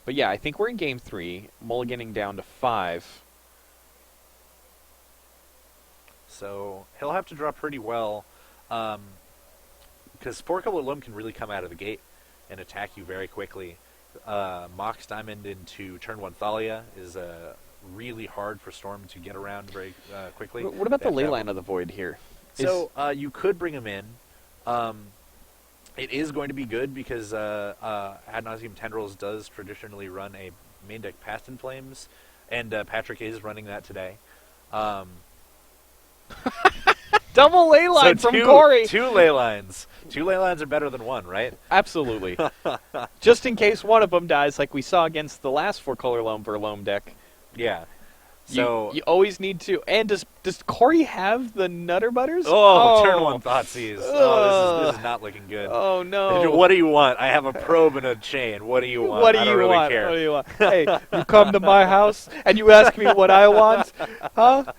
But yeah, I think we're in game 3, mulliganing down to 5. So he'll have to draw pretty well, because 4-color Loam can really come out of the gate and attack you very quickly. Mox Diamond into turn 1 Thalia is really hard for Storm to get around very quickly. What about the Leyline of the Void here? So you could bring him in. It is going to be good because Ad Nauseam Tendrils does traditionally run a main deck Past in Flames, and Patrick is running that today. Double Leyline so from Corey! Two Leylines. Two Leylines are better than one, right? Absolutely. Just in case one of them dies, like we saw against the last 4-color Loam for Loam deck. Yeah. So you always need to. And does Corey have the Nutter Butters? Turn 1 Thoughtseize. This is not looking good. Oh no! What do you want? I have a probe and a chain. What do you want? What do I don't you really want? care. What do you want? Hey, you come to my house and you ask me what I want? Huh?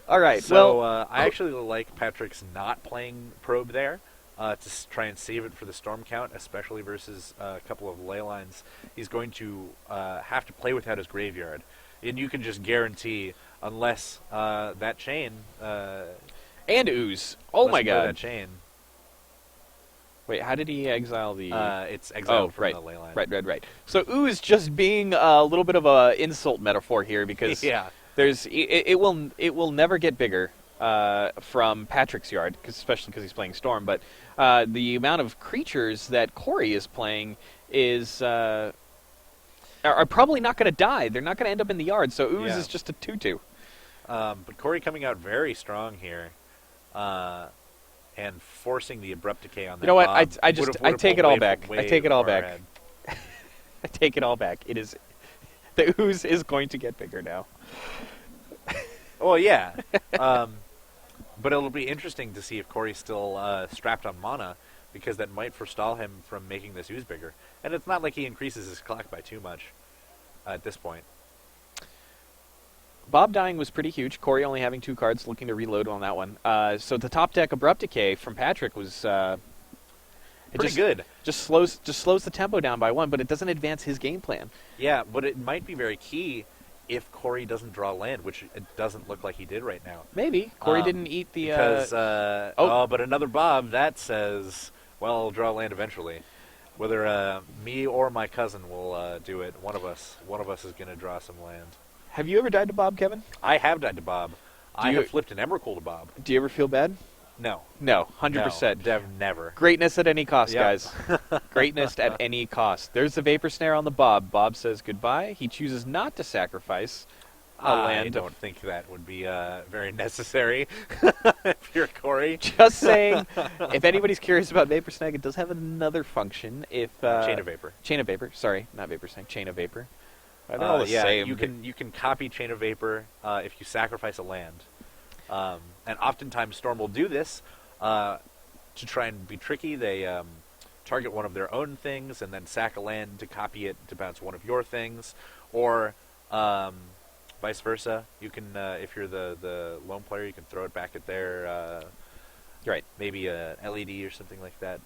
All right. So I actually like Patrick's not playing probe there to try and save it for the storm count, especially versus a couple of ley lines. He's going to have to play without his graveyard, and you can just guarantee, unless that chain and ooze. Oh my god! That chain. Wait, how did he exile the? It's exiled from right, the ley line. Right. So ooze just being a little bit of a insult metaphor here because yeah. It will never get bigger from Patrick's yard, especially because he's playing Storm. But the amount of creatures that Corey is playing is are probably not going to die. They're not going to end up in the yard. So Ooze is just a 2/2. But Corey coming out very strong here, and forcing the abrupt decay on that. You know what? Bob I take it all back. I take it all back. Ahead. I take it all back. It is the Ooze is going to get bigger now. Well, yeah. But it'll be interesting to see if Corey's still strapped on mana, because that might forestall him from making this ooze bigger. And it's not like he increases his clock by too much at this point. Bob dying was pretty huge. Corey only having 2 cards, looking to reload on that one. So the top deck Abrupt Decay from Patrick was pretty good. Just slows the tempo down by 1, but it doesn't advance his game plan. Yeah, but it might be very key if Corey doesn't draw land, which it doesn't look like he did right now. Maybe. Corey didn't eat the... Because, but another Bob, that says, well, I'll draw land eventually. Whether me or my cousin will do it, one of us is going to draw some land. Have you ever died to Bob, Kevin? I have died to Bob. I have flipped an Emrakul to Bob. Do you ever feel bad? No. No, 100%. No, never. Greatness at any cost, guys. Greatness at any cost. There's the Vapor Snare on the Bob. Bob says goodbye. He chooses not to sacrifice a land. I don't think that would be very necessary if you're Corey. Just saying, if anybody's curious about Vapor Snag, it does have another function. If Chain of Vapor. Chain of Vapor. Sorry, not Vapor Snag. Chain of Vapor. They're all the same. You can copy Chain of Vapor if you sacrifice a land. And oftentimes Storm will do this to try and be tricky. They target one of their own things and then sack a land to copy it to bounce one of your things, or vice versa. You can, if you're the lone player, you can throw it back at their right, maybe a LED or something like that.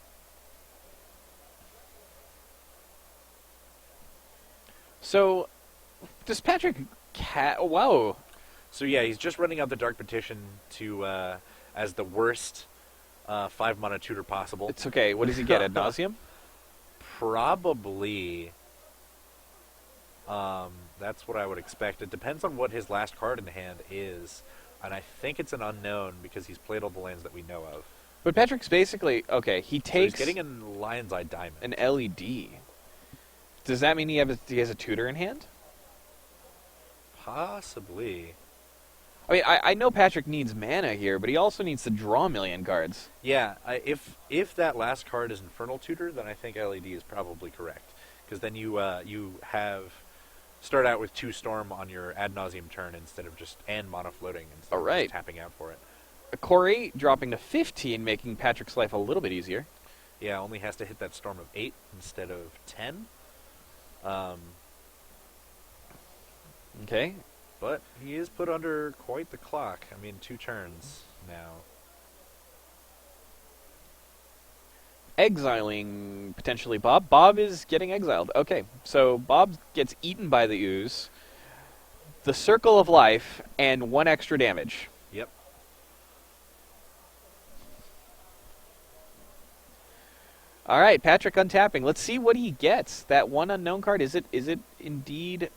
So, does Patrick... Whoa. So yeah, he's just running out the Dark Petition to as the worst 5-mana tutor possible. It's okay. What does he get, Ad Nauseam? Probably. That's what I would expect. It depends on what his last card in hand is, and I think it's an unknown because he's played all the lands that we know of. But Patrick's basically... Okay, he takes... So he's getting a Lion's Eye Diamond. An LED. Does that mean he has a tutor in hand? Possibly. I mean, I know Patrick needs mana here, but he also needs to draw a million cards. Yeah, if that last card is Infernal Tutor, then I think LED is probably correct. Because then you start out with 2 Storm on your Ad Nauseam turn instead of just mana floating instead of just tapping out for it. Corey dropping to 15, making Patrick's life a little bit easier. Yeah, only has to hit that Storm of 8 instead of 10. Okay. But he is put under quite the clock. I mean, 2 turns now. exiling potentially Bob. Bob is getting exiled. Okay, so Bob gets eaten by the ooze, the circle of life, and 1 extra damage. Yep. All right, Patrick untapping. Let's see what he gets. That 1 unknown card, is it indeed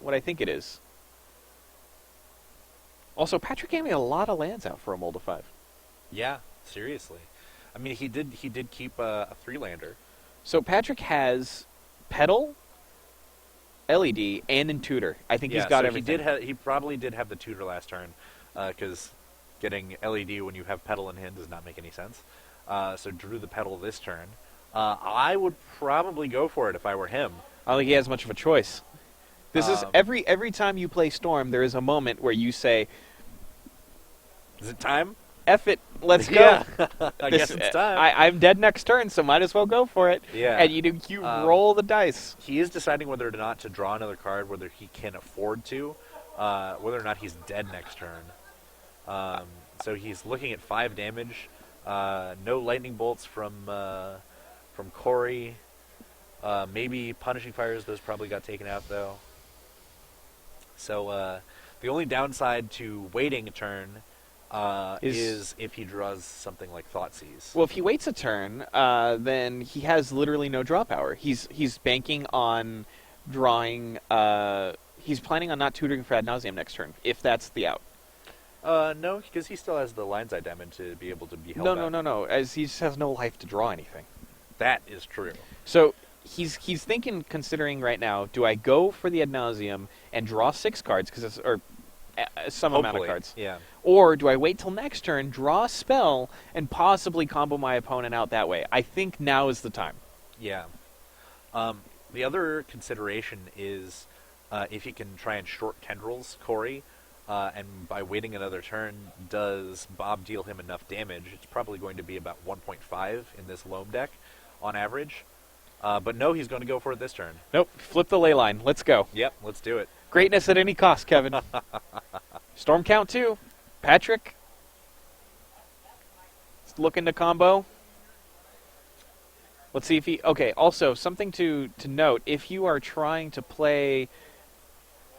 what I think it is? Also, Patrick gave me a lot of lands out for a mold of 5. Yeah, seriously. I mean, he did keep a 3-lander. So Patrick has Petal, LED, and Intutor. I think he's got everything. He probably did have the tutor last turn, because getting LED when you have Petal in hand does not make any sense. So drew the Petal this turn. I would probably go for it if I were him. I don't think he has much of a choice. This is every time you play Storm, there is a moment where you say, Is it time? F it, let's go. Yeah. I guess it's time. I'm dead next turn, so might as well go for it. Yeah. And you roll the dice. He is deciding whether or not to draw another card, whether he can afford to, whether or not he's dead next turn. So he's looking at 5 damage. No lightning bolts from Corey. Maybe punishing fires. Those probably got taken out though. So the only downside to waiting a turn is if he draws something like Thoughtseize. Well, if he waits a turn, then he has literally no draw power. He's banking on drawing. He's planning on not tutoring for ad nauseam next turn, if that's the out. No, because he still has the lion's eye diamond to be able to be held back. No. As he just has no life to draw anything. That is true. So he's thinking, considering right now, do I go for the ad nauseam and draw 6 cards or some amount of cards? Yeah. Or do I wait till next turn, draw a spell, and possibly combo my opponent out that way? I think now is the time. Yeah. The other consideration is if he can try and short tendrils Corey, and by waiting another turn, does Bob deal him enough damage? It's probably going to be about 1.5 in this Loam deck on average. But no, he's going to go for it this turn. Nope, flip the ley line. Let's go. Yep, let's do it. Greatness at any cost, Kevin. Storm count 2. Patrick. Looking to combo. Let's see if he... Okay, also, something to note. If you are trying to play...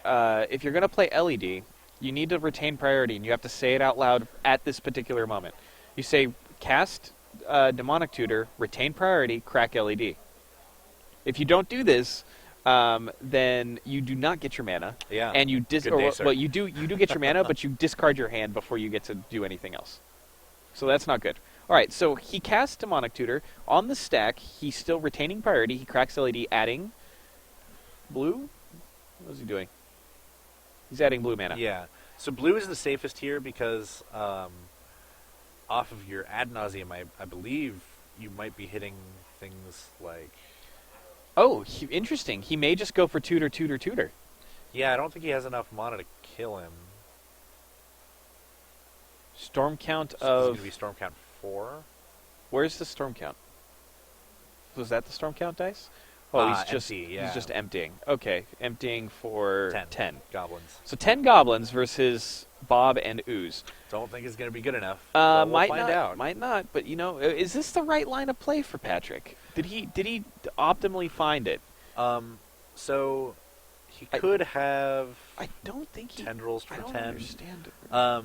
if you're going to play LED, you need to retain priority, and you have to say it out loud at this particular moment. You say, cast Demonic Tutor, retain priority, crack LED. If you don't do this... then you do not get your mana. Yeah. And you you do get your mana, but you discard your hand before you get to do anything else. So that's not good. All right, so he casts Demonic Tutor on the stack. He's still retaining priority. He cracks LED, adding blue. What is he doing? He's adding blue mana. Yeah. So blue is the safest here because off of your ad nauseam, I believe you might be hitting things like. Oh, interesting. He may just go for tutor. Yeah, I don't think he has enough mana to kill him. Storm count So of... This is going to be storm count 4. Where's the storm count? Was that the storm count dice? Oh, he's just emptying. Okay, emptying for 10 goblins. So 10 goblins versus Bob and Ooze. Don't think it's going to be good enough. We'll find out. Might not, but is this the right line of play for Patrick? Did he optimally find it? So he could have. I don't think he tendrils for 10. I don't understand it.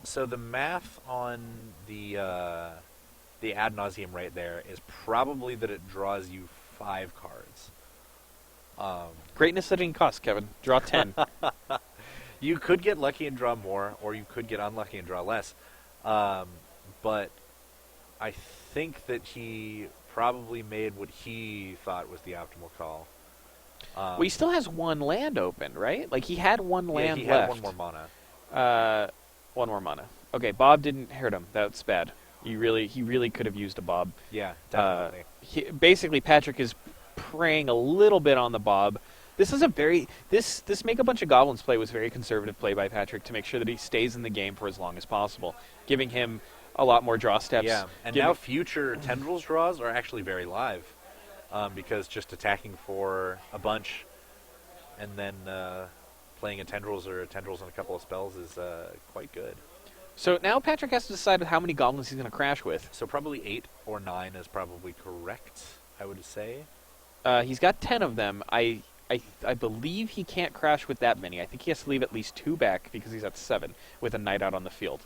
So the math on the ad nauseam right there is probably that it draws you 5 cards. Greatness at any cost, Kevin. Draw 10. You could get lucky and draw more, or you could get unlucky and draw less. But I think that he probably made what he thought was the optimal call. Well, he still has 1 land open, right? Like, he had 1 land he left. had 1 more mana. 1 more mana. Okay, Bob didn't hurt him. That's bad. He really could have used a Bob. Yeah, definitely. Basically, Patrick is preying a little bit on the Bob. This is this make a bunch of goblins play was very conservative play by Patrick to make sure that he stays in the game for as long as possible, giving him a lot more draw steps. Yeah, and now future tendrils draws are actually very live, because just attacking for a bunch and then playing a tendrils or a tendrils and a couple of spells is quite good. So now Patrick has to decide how many goblins he's going to crash with. So probably 8 or 9 is probably correct, I would say. He's got 10 of them. I believe he can't crash with that many. I think he has to leave at least 2 back because he's at 7 with a knight out on the field.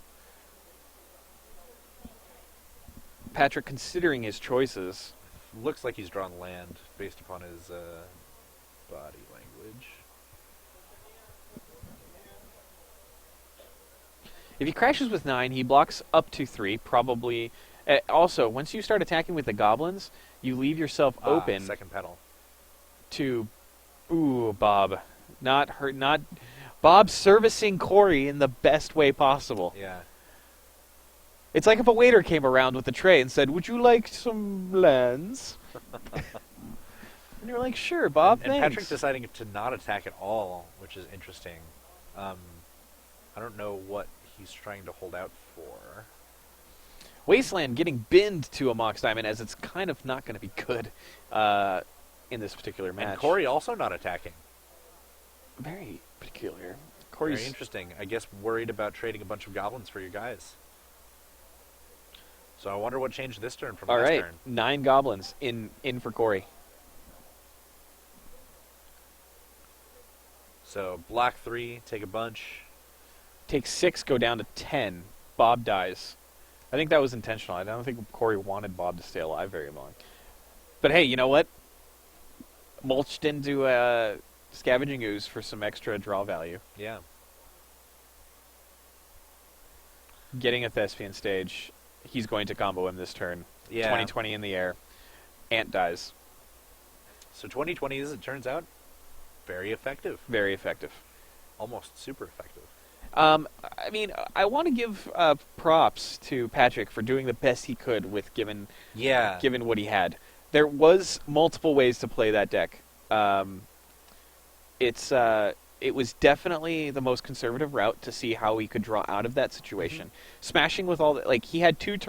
Patrick, considering his choices, Looks like he's drawn land based upon his body language. if he crashes with 9, he blocks up to 3, probably. Also, once you start attacking with the goblins, you leave yourself open Second pedal. to, ooh, Bob. Not Bob servicing Corey in the best way possible. Yeah. It's like if a waiter came around with a tray and said, "Would you like some lands?" And you're like, "Sure, Bob, and thanks." Patrick deciding to not attack at all, which is interesting. I don't know what he's trying to hold out for. Wasteland getting binned to a Mox Diamond, as it's kind of not going to be good in this particular match. And Corey also not attacking. Very peculiar. Corey's Very interesting. I guess worried about trading a bunch of goblins for your guys. So I wonder what changed this turn from all last right. turn. 9 goblins in for Corey. So block 3, take a bunch. Take 6, go down to 10. Bob dies. I think that was intentional. I don't think Corey wanted Bob to stay alive very long. But hey, you know what? Mulched into Scavenging Ooze for some extra draw value. Yeah. Getting a Thespian stage. He's going to combo him this turn. Yeah. 2020 in the air. Ant dies. So 2020, as it turns out, very effective. Very effective. Almost super effective. I mean, I want to give props to Patrick for doing the best he could with given what he had. There was multiple ways to play that deck. It was definitely the most conservative route to see how he could draw out of that situation. Smashing with all the, like, he had 2 turns